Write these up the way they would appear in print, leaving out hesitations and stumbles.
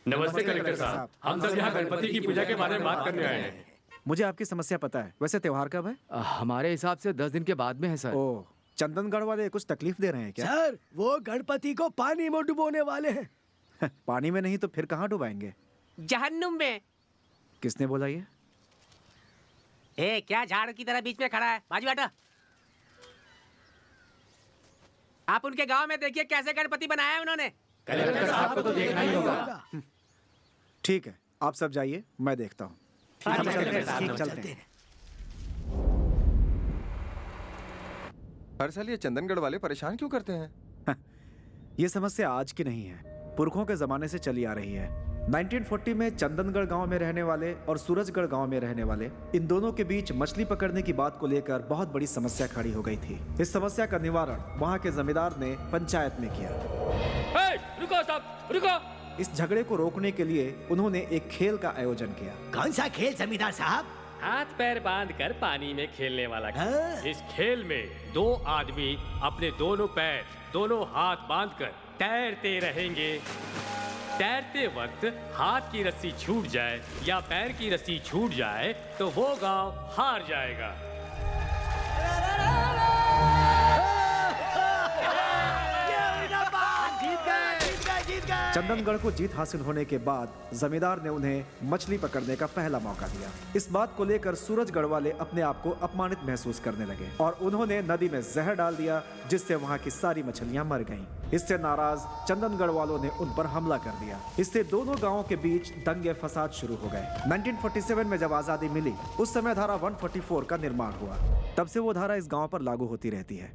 नमस्ते कलेक्टर साहब, हम सब यहाँ गणपति की पूजा के बारे में बात करने आए हैं। मुझे आपकी समस्या पता है। वैसे त्योहार कब है? हमारे हिसाब से 10 दिन के बाद में है सर। ओह, चंदनगढ़ वाले कुछ तकलीफ दे रहे हैं क्या? सर, वो गणपति को पानी में डुबोने वाले हैं। पानी में नहीं तो फिर कहाँ डुबाएंगे? जहन्नुम में। किसने बोला ये? क्या झाड़ की तरह बीच में खड़ा है? बाजू हटो। आप उनके गांव में देखिए कैसे गणपति बनाया है उन्होंने। कलेक्टर साहब को तो देखना ही होगा। ठीक है, आप सब जाइए, मैं देखता हूँ। चलते हैं। हर साल ये चंदनगढ़ वाले परेशान क्यों करते हैं? ये समस्या आज की नहीं है, पुरखों के जमाने से चली आ रही है। 1940 में चंदनगढ़ गांव में रहने वाले और सूरजगढ़ गांव में रहने वाले इन दोनों के बीच मछली पकड़ने की बात को लेकर बहुत बड़ी समस्या खड़ी हो गई थी। इस समस्या का निवारण वहां के जमींदार ने पंचायत में किया। रुको साहब, रुको। इस झगड़े को रोकने के लिए उन्होंने एक खेल का आयोजन किया। कौन सा खेल जमींदार साहब? हाथ पैर बांधकर पानी में खेलने वाला खेल। इस खेल में दो आदमी अपने दोनों पैर, दोनों हाथ बांधकर तैरते रहेंगे। तैरते वक्त हाथ की रस्सी छूट जाए या पैर की रस्सी छूट जाए तो वो गांव हार जाएगा। चंदनगढ़ को जीत हासिल होने के बाद जमींदार ने उन्हें मछली पकड़ने का पहला मौका दिया। इस बात को लेकर सूरजगढ़ वाले अपने आप को अपमानित महसूस करने लगे और उन्होंने नदी में जहर डाल दिया, जिससे वहां की सारी मछलियां मर गईं। इससे नाराज चंदनगढ़ वालों ने उन पर हमला कर दिया। इससे दोनों गांवों के बीच दंगे फसाद शुरू हो गए। 1947 में जब आजादी मिली, उस समय धारा 144 का निर्माण हुआ। तब से वो धारा इस गाँव पर लागू होती रहती है।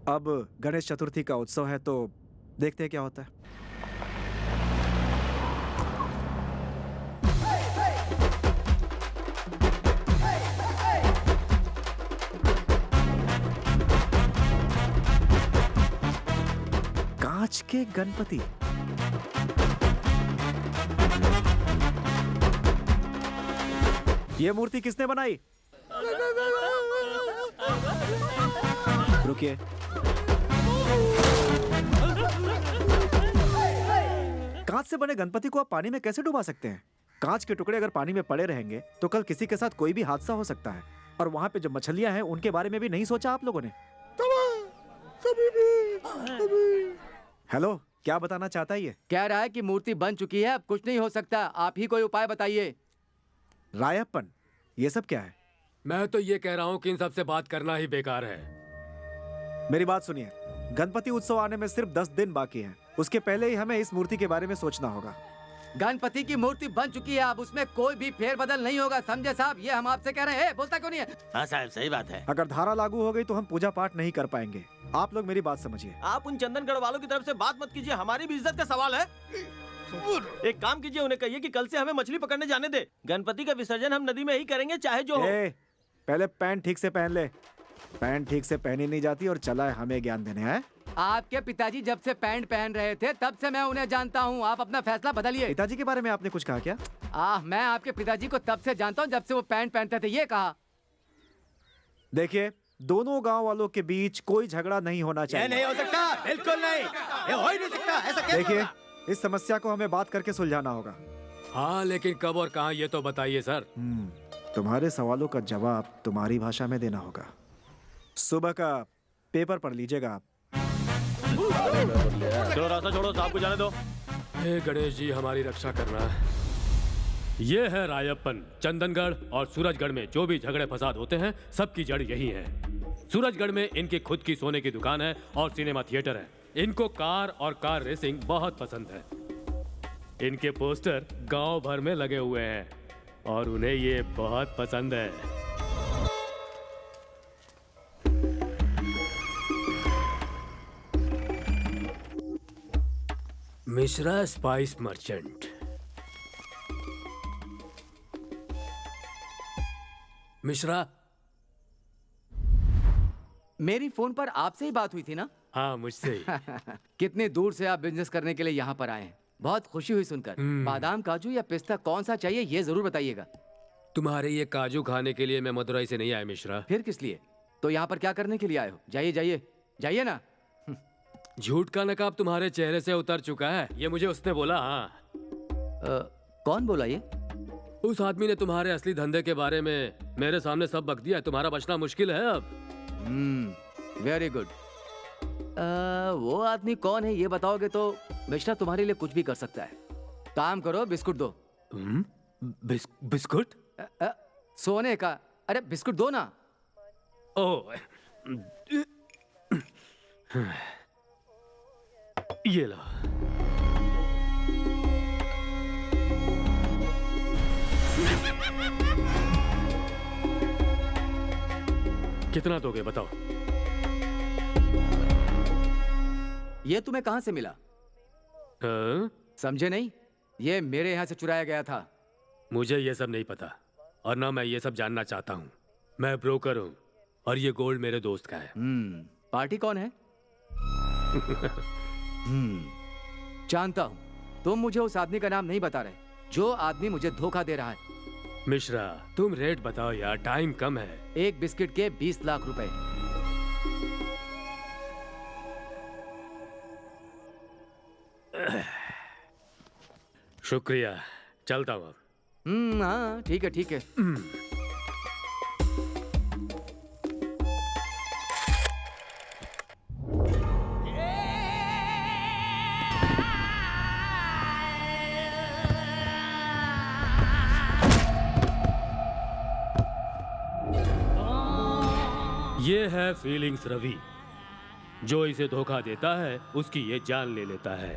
अब गणेश चतुर्थी का उत्सव है, तो देखते हैं क्या होता है। कांच के गणपति। ये मूर्ति किसने बनाई? रुकिए। कांच से बने गणपति को आप पानी में कैसे डुबा सकते हैं? कांच के टुकड़े अगर पानी में पड़े रहेंगे तो कल किसी के साथ कोई भी हादसा हो सकता है। और वहां पे जो मछलियां हैं उनके बारे में भी नहीं सोचा आप लोगों ने? हेलो, क्या बताना चाहता है ये? कह रहा है कि मूर्ति बन चुकी है, अब कुछ नहीं हो सकता। आप ही कोई उपाय बताइए। रायप्पन, ये सब क्या है? मैं तो ये कह रहा हूँ कि इन सब से बात करना ही बेकार है। मेरी बात सुनिए, गणपति उत्सव आने में सिर्फ 10 दिन बाकी हैं। उसके पहले ही हमें इस मूर्ति के बारे में सोचना होगा। गणपति की मूर्ति बन चुकी है, अब उसमें कोई भी फेरबदल नहीं होगा, समझे साहब? ये हम आपसे कह रहे हैं। बोलता क्यों नहीं है? हाँ साहब, सही बात है। अगर धारा लागू हो गई तो हम पूजा पाठ नहीं कर पाएंगे। आप लोग मेरी बात समझिए। आप उन चंदनगढ़ वालों की तरफ से बात मत कीजिए, हमारी भी इज्जत का सवाल है। एक काम कीजिए, उन्हें कहिए कि कल से हमें मछली पकड़ने जाने दे। गणपति का विसर्जन हम नदी में ही करेंगे, चाहे जो हो। पहले पैंट ठीक से पहन ले। पैंट ठीक से पहनी नहीं जाती और चला है हमें ज्ञान देने। हैं आपके पिताजी जब से पैंट पहन रहे थे तब से मैं उन्हें जानता हूँ। आप अपना फैसला बदलिए। पिताजी के बारे में आपने कुछ कहा क्या? मैं आपके पिताजी को तब से जानता हूँ जब से वो पैंट पहनते थे। ये कहा। देखिए, दोनों गांव वालों के बीच कोई झगड़ा नहीं होना चाहिए। नहीं हो सकता, बिल्कुल नहीं, ये हो ही नहीं सकता। ऐसा कैसे? देखिए, इस समस्या को हमें बात करके सुलझाना होगा। हाँ, लेकिन कब और कहाँ ये तो बताइए सर। तुम्हारे सवालों का जवाब तुम्हारी भाषा में देना होगा। सुबह का पेपर पढ़ लीजिएगा आप। चलो रास्ता छोड़ो, साहब को जाने दो। हे गणेश जी, हमारी रक्षा करना। ये है रायप्पन। चंदनगढ़ और सूरजगढ़ में जो भी झगड़े फसाद होते हैं, सबकी जड़ यही है। सूरजगढ़ में इनकी खुद की सोने की दुकान है और सिनेमा थिएटर है। इनको कार और कार रेसिंग बहुत पसंद है। इनके पोस्टर गांव भर में लगे हुए हैं और उन्हें ये बहुत पसंद है। Mishra spice merchant. मिश्रा, मेरी फोन पर आपसे ही बात हुई थी ना? हाँ, मुझसे ही। कितने दूर से आप बिजनेस करने के लिए यहाँ पर आए हैं? बहुत खुशी हुई सुनकर। बादाम, काजू या पिस्ता कौन सा चाहिए ये जरूर बताइएगा। तुम्हारे ये काजू खाने के लिए मैं मदुरई से नहीं आया मिश्रा। फिर किस लिए? तो यहाँ पर क्या करने के लिए आए हो? जाइए जाइए जाइए ना। झूठ का नकाब तुम्हारे चेहरे से उतर चुका है, ये मुझे उसने बोला। हाँ, कौन बोला ये? उस आदमी ने तुम्हारे असली धंधे के बारे में मेरे सामने सब बक दिया है। तुम्हारा बचना मुश्किल है अब। Very good. वो आदमी कौन है ये बताओगे तो मिश्रा तुम्हारे लिए कुछ भी कर सकता है। काम करो, बिस्कुट दो। बिस्कुट? सोने का। अरे बिस्कुट दो ना। ओह, ये लो। कितना दोगे बताओ? ये तुम्हें कहां से मिला? हाँ? समझे नहीं? ये मेरे यहां से चुराया गया था। मुझे ये सब नहीं पता और ना मैं ये सब जानना चाहता हूँ। मैं ब्रोकर हूँ और ये गोल्ड मेरे दोस्त का है। पार्टी कौन है? जानता हूं। तुम मुझे उस आदमी का नाम नहीं बता रहे जो आदमी मुझे धोखा दे रहा है। मिश्रा, तुम रेट बताओ यार, टाइम कम है। एक बिस्किट के 20 लाख रुपए। शुक्रिया, चलता हूँ अब। हाँ ठीक है ठीक है। ये है फीलिंग्स रवि। जो इसे धोखा देता है उसकी ये जान ले लेता है।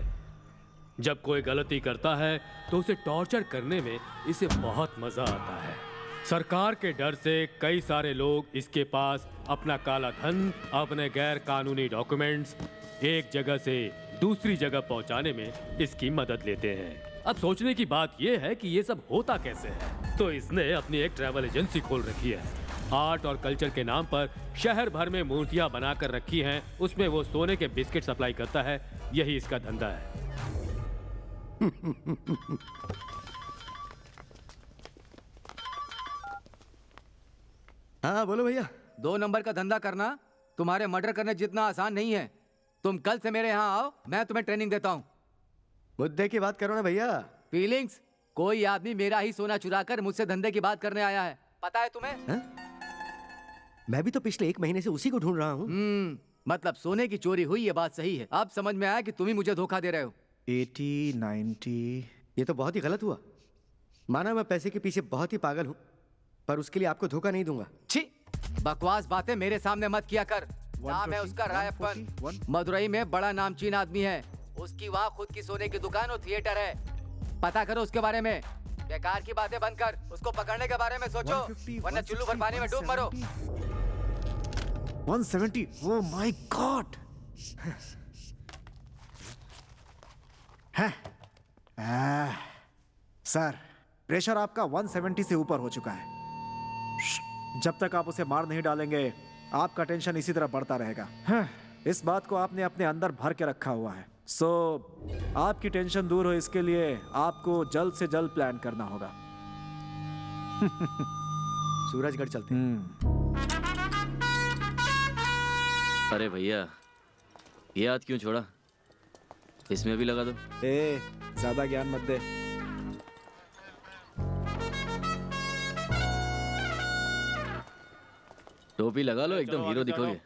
जब कोई गलती करता है तो उसे टॉर्चर करने में इसे बहुत मजा आता है। सरकार के डर से कई सारे लोग इसके पास अपना काला धन, अपने गैर कानूनी डॉक्यूमेंट्स एक जगह से दूसरी जगह पहुंचाने में इसकी मदद लेते हैं। अब सोचने की बात यह है कि ये सब होता कैसे है। तो इसने अपनी एक ट्रैवल एजेंसी खोल रखी है। आर्ट और कल्चर के नाम पर शहर भर में मूर्तियां बनाकर रखी हैं। उसमें वो सोने के बिस्किट सप्लाई करता है। यही इसका धंधा है। हाँ बोलो भैया। 2 नंबर का धंधा करना तुम्हारे मर्डर करने जितना आसान नहीं है। तुम कल से मेरे यहाँ आओ, मैं तुम्हें ट्रेनिंग देता हूँ। मुद्दे की बात करो ना भैया। फीलिंग्स, कोई आदमी मेरा ही सोना चुराकर मुझसे धंधे की बात करने आया है। पता है तुम्हें? मैं भी तो पिछले 1 महीने से उसी को ढूंढ रहा हूँ। मतलब सोने की चोरी हुई, ये बात सही है। अब समझ में आया कि तुम ही मुझे धोखा दे रहे हो। 80, 90। ये तो बहुत ही गलत हुआ। माना मैं पैसे के पीछे बहुत ही पागल हूँ, पर उसके लिए आपको धोखा नहीं दूंगा। छी, बकवास बातें मेरे सामने मत किया कर। नाम है उसका रायप्पन। मदुरई में बड़ा नामचीन आदमी है। उसकी वहाँ खुद की सोने की दुकान और थिएटर है। पता करो उसके बारे में। बेकार की बातें बंद कर, उसको पकड़ने के बारे में सोचो, वरना चुल्लू भर पानी में डूब मरो। 170। Oh my God. Sir, pressure आपका 170 से ऊपर हो चुका है। जब तक आप उसे मार नहीं डालेंगे आपका टेंशन इसी तरह बढ़ता रहेगा। इस बात को आपने अपने अंदर भर के रखा हुआ है। सो आपकी टेंशन दूर हो इसके लिए आपको जल्द से जल्द प्लान करना होगा। सूरजगढ़ चलते हैं। अरे भैया, ये हाथ क्यों छोड़ा? इसमें भी लगा दो। ज्यादा ज्ञान मत दे। टोपी लगा लो, एकदम हीरो दिखोगे।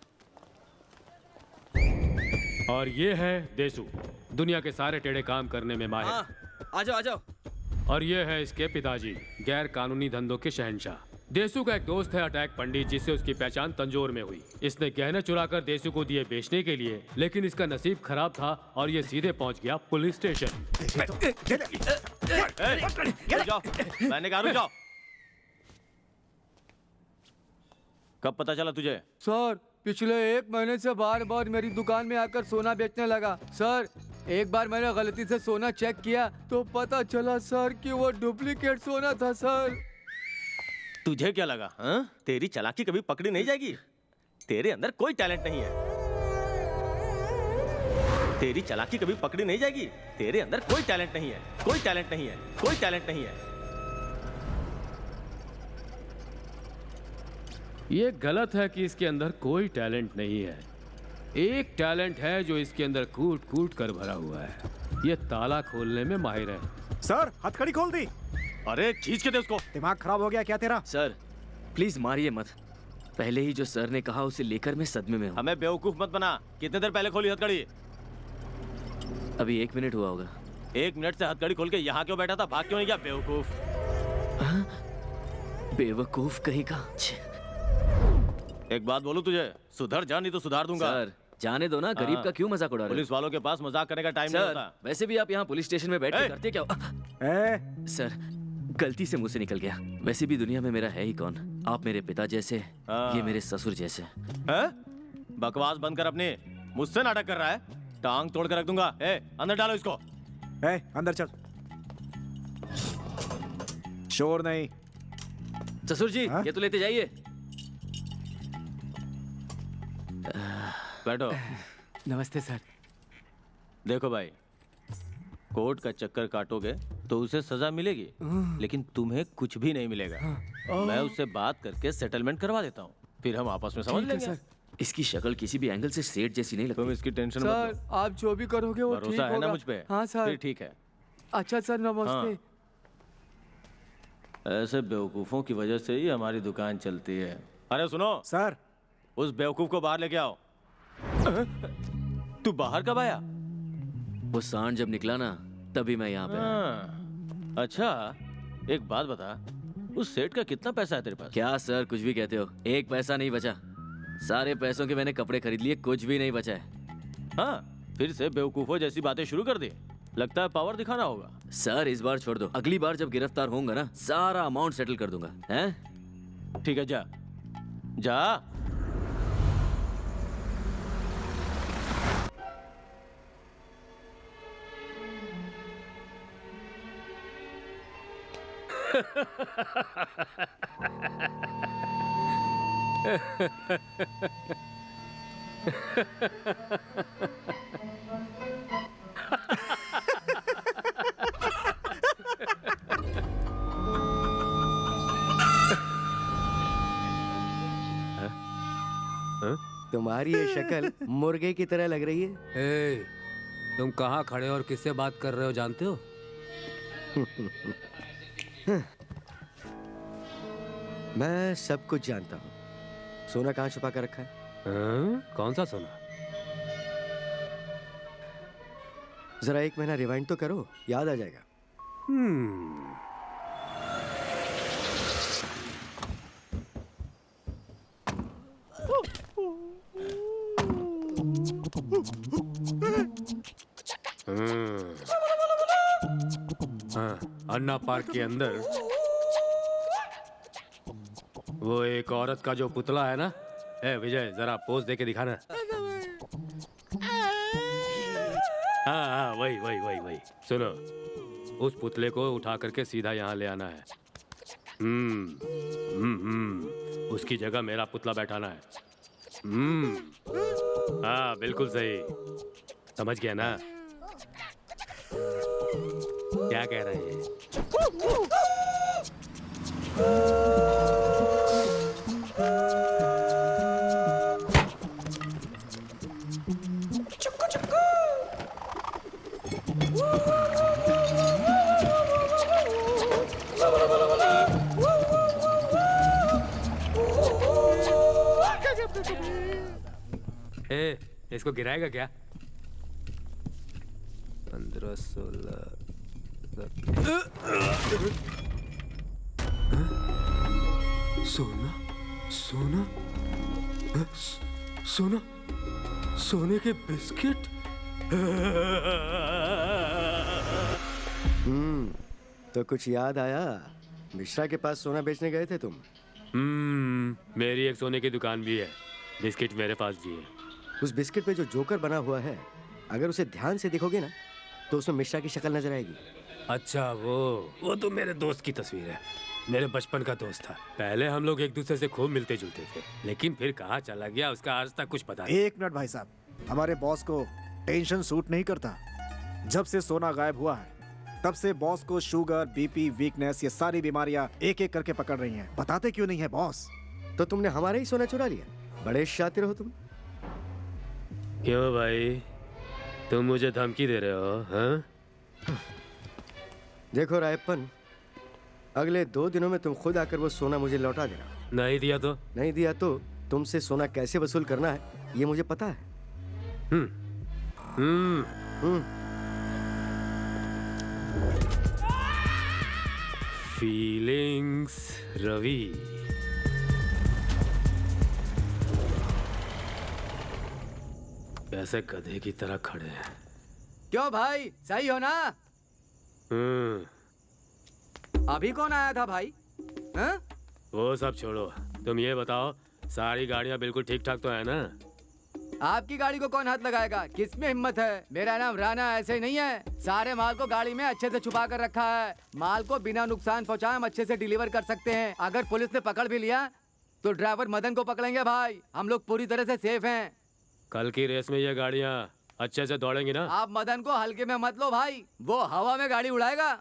और ये है देसू, दुनिया के सारे टेढ़े काम करने में माहिर। आ जाओ आ जाओ। और ये है इसके पिताजी, गैर कानूनी धंधों के शहंशाह। देसू का एक दोस्त है अटैक पंडित, जिससे उसकी पहचान तंजौर में हुई। इसने गहने चुराकर देसू को दिए बेचने के लिए, लेकिन इसका नसीब खराब था और ये सीधे पहुंच गया पुलिस स्टेशन। जाओ, मैंने कहा रुक जाओ। कब पता चला तुझे? सर, पिछले 1 महीने से बार बार मेरी दुकान में आकर सोना बेचने लगा। सर, एक बार मैंने गलती से सोना चेक किया तो पता चला सर कि वो डुप्लीकेट सोना था। सर, तुझे क्या लगा? तेरी चालाकी कभी पकड़ी नहीं जाएगी। तेरे अंदर कोई टैलेंट नहीं है। तेरी चालाकी कभी पकड़ी नहीं जाएगी। तेरे अंदर कोई टैलेंट नहीं है। कोई टैलेंट नहीं है। कोई टैलेंट नहीं है। ये गलत है कि इसके अंदर कोई टैलेंट नहीं है। एक टैलेंट है जो इसके अंदर कूट कूट कर भरा हुआ है। ये ताला खोलने में माहिर है। सर हथकड़ी खोल दी। अरे खींच के दे उसको। दिमाग खराब हो गया क्या तेरा? सर प्लीज मारिए मत। पहले ही जो सर ने कहा उसे लेकर मैं सदमे में हूँ। हमें बेवकूफ मत बना। कितने देर पहले खोली हथकड़ी? अभी 1 मिनट हुआ होगा। 1 मिनट से हथकड़ी खोल के यहाँ क्यों बैठा था? भाग क्यों नहीं गया बेवकूफ? बेवकूफ कहीं का। एक बात बोलूं तुझे, सुधर जा नहीं तो सुधार दूंगा। सर जाने दो ना, गरीब का क्यों मजाक उड़ा रहे पुलिस वालों के पास मजाक करने का टाइम हो? नहीं सर होता। वैसे भी आप यहाँ पुलिस स्टेशन में बैठ के ए! करते क्या हो? ए, सर गलती से मुंह से निकल गया। वैसे भी दुनिया में मेरा है ही कौन? आप मेरे पिता जैसे, ये मेरे ससुर जैसे। हैं? बकवास बंद कर अपनी। मुझसे नाटक कर रहा है? टांग तोड़ कर रख दूंगा। अंदर डालो इसको। अंदर चल। शोर नहीं। ससुर जी हाँ? ये तो लेते जाइए। बैठो। नमस्ते सर। देखो भाई, कोर्ट का चक्कर काटोगे तो उसे सजा मिलेगी, लेकिन तुम्हें कुछ भी नहीं मिलेगा। मैं उससे बात करके सेटलमेंट करवा देता हूँ, फिर हम आपस में समझ लेंगे। इसकी शक्ल किसी भी एंगल से सेठ जैसी नहीं लगती। तुम इसकी टेंशन मत लो। सर आप जो भी करोगे वो ठीक भरोसा है ना होगा। मुझ पे? हाँ सर। फिर ठीक है। अच्छा सर नमस्ते। ऐसे बेवकूफों की वजह से ही हमारी दुकान चलती है। अरे सुनो सर उस बेवकूफ को बाहर लेके आओ। तू बाहर कब आया? वो सांड जब निकला ना तभी मैं यहाँ पे आया। हाँ, अच्छा एक बात बता, उस सेठ का कितना पैसा है तेरे पास? क्या सर कुछ भी कहते हो? 1 पैसा नहीं बचा। सारे पैसों के मैंने कपड़े खरीद लिए, कुछ भी नहीं बचा है। हाँ, फिर से बेवकूफों जैसी बातें शुरू कर दी। लगता है पावर दिखाना होगा। सर इस बार छोड़ दो, अगली बार जब गिरफ्तार होऊंगा ना सारा अमाउंट सेटल कर दूंगा। हैं? ठीक है, जा जा। तुम्हारी ये शक्ल मुर्गे की तरह लग रही है। ए, तुम कहाँ खड़े और किससे बात कर रहे हो जानते हो? मैं सब कुछ जानता हूँ। सोना कहाँ छुपा कर रखा है? हाँ? कौन सा सोना? जरा 1 महीना रिवाइंड तो करो, याद आ जाएगा। हाँ, अन्ना पार्क के अंदर वो एक औरत का जो पुतला है ना, विजय जरा पोज दे के दिखाना। हाँ हाँ वही वही वही वही। सुनो, उस पुतले को उठा करके सीधा यहाँ ले आना है। उसकी जगह मेरा पुतला बैठाना है। हाँ बिल्कुल सही, समझ गया ना क्या कह रहे हैं? इसको गिराएगा क्या? 15, 16 सोना सोना सोना सोने के बिस्किट। तो कुछ याद आया? मिश्रा के पास सोना बेचने गए थे तुम? मेरी एक सोने की दुकान भी है, बिस्किट मेरे पास भी है। उस बिस्किट पे जो जोकर बना हुआ है, अगर उसे ध्यान से देखोगे ना तो उसमें मिश्रा की शक्ल नजर आएगी। अच्छा वो तो मेरे दोस्त की तस्वीर है, मेरे बचपन का दोस्त था। पहले हम लोग एक दूसरे से खूब मिलते जुलते थे, लेकिन फिर कहाँ चला गया उसका आज तक कुछ पता नहीं। 1 मिनट भाई साहब, हमारे बॉस को टेंशन सूट नहीं करता। जब से सोना गायब हुआ है तब से बॉस को शुगर, बीपी, वीकनेस, ये सारी बीमारियां एक एक करके पकड़ रही हैं। बताते क्यों नहीं है बॉस? तो तुमने हमारे ही सोना चुरा लिया। बड़े शातिर हो तुम। क्यों भाई, तुम मुझे धमकी दे रहे हो? हाँ? देखो रायप्पन, अगले 2 दिनों में तुम खुद आकर वो सोना मुझे लौटा देना। नहीं दिया तो? नहीं दिया तो तुमसे सोना कैसे वसूल करना है ये मुझे पता है। फीलिंग्स रवि। कैसे गधे की तरह खड़े हैं। क्यों भाई, सही हो ना? अभी कौन आया था भाई? हाँ? वो सब छोड़ो, तुम ये बताओ सारी गाड़ियां बिल्कुल ठीक ठाक तो है ना? आपकी गाड़ी को कौन हाथ लगाएगा? किसमें हिम्मत है? मेरा नाम राणा ऐसे ही नहीं है। सारे माल को गाड़ी में अच्छे से छुपा कर रखा है। माल को बिना नुकसान पहुंचाए हम अच्छे से डिलीवर कर सकते हैं। अगर पुलिस ने पकड़ भी लिया तो ड्राइवर मदन को पकड़ेंगे भाई। हम लोग पूरी तरह से सेफ हैं। कल की रेस में ये गाड़ियां अच्छे से दौड़ेंगी ना? आप मदन को हल्के में मत लो भाई, वो हवा में गाड़ी उड़ाएगा।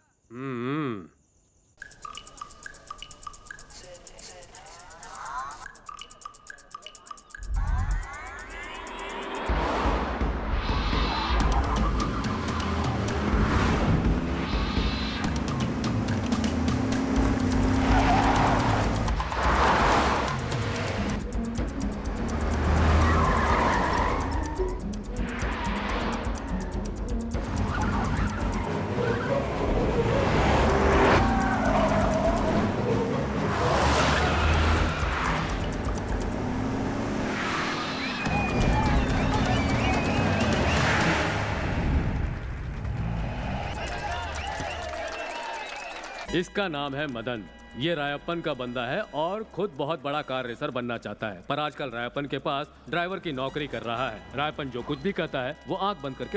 इसका नाम है मदन। ये रायप्पन का बंदा है और खुद बहुत बड़ा कार रेसर बनना चाहता है, पर आजकल रायप्पन के पास ड्राइवर की नौकरी कर रहा है। रायप्पन जो कुछ भी कहता है वो आंख बंद करके